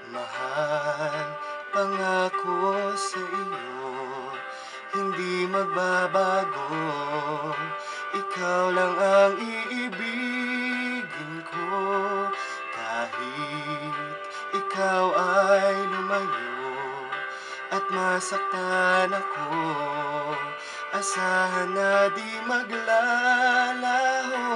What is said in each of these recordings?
Mahal, pangako sa iyo, hindi magbabago. Ikaw lang ang iibigin ko, kahit ikaw ay lumayo at masaktan ako. Asahan na di maglalaho,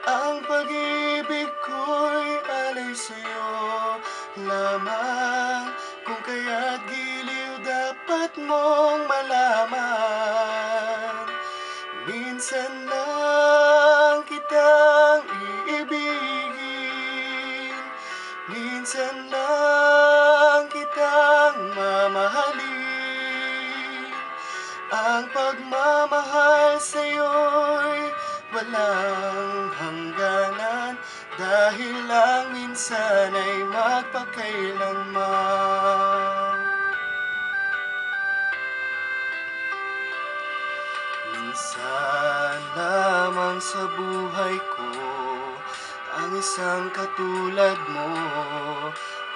ang pag-ibig ko'y alay sa'yo lamang. Kung kaya't giliw dapat mong malaman, minsan lang kitang iibigin, minsan lang kitang mamahalin. Ang pagmamahal sa'yo'y walang hangganan, dahil lang minsan ay magpakailanman. Minsan lamang sa buhay ko ang isang katulad mo.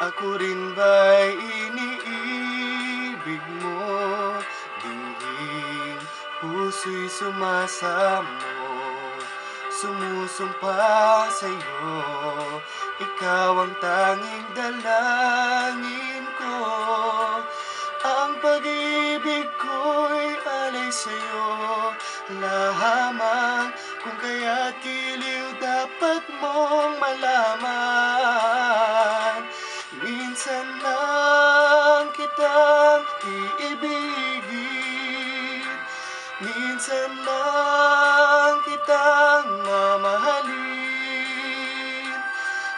Ako rin ba'y iniibig mo? Dinggin, puso'y sumasamo, sumusumpa sa'yo. Ikaw ang tanging dalangin ko, ang pag-ibig ko'y alay sa'yo lamang. Kung kaya't giliw dapat mong malaman, minsan lang kitang iibigin, minsan lang kitang mamahalin.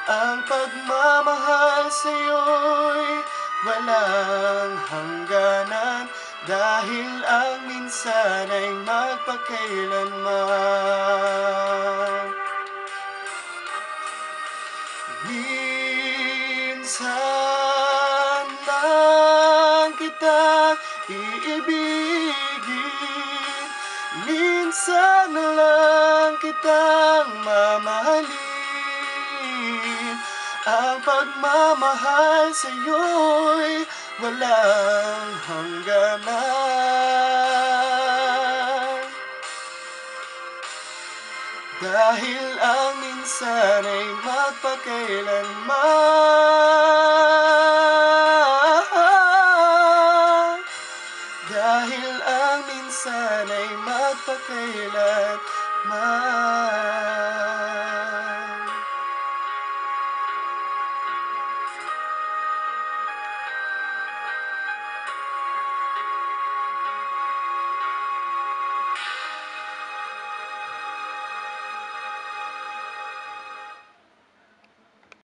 Ang pagmamahal sa'yo'y walang hangganan, dahil ang minsan ay magpakailanman. Minsan lang kitang iibigin, minsan lang kitang mamahalin. Ang pagmamahal sa'yo'y walang hangganan, dahil ang minsan ay magpakailanman, dahil ang minsan ay magpakailanman.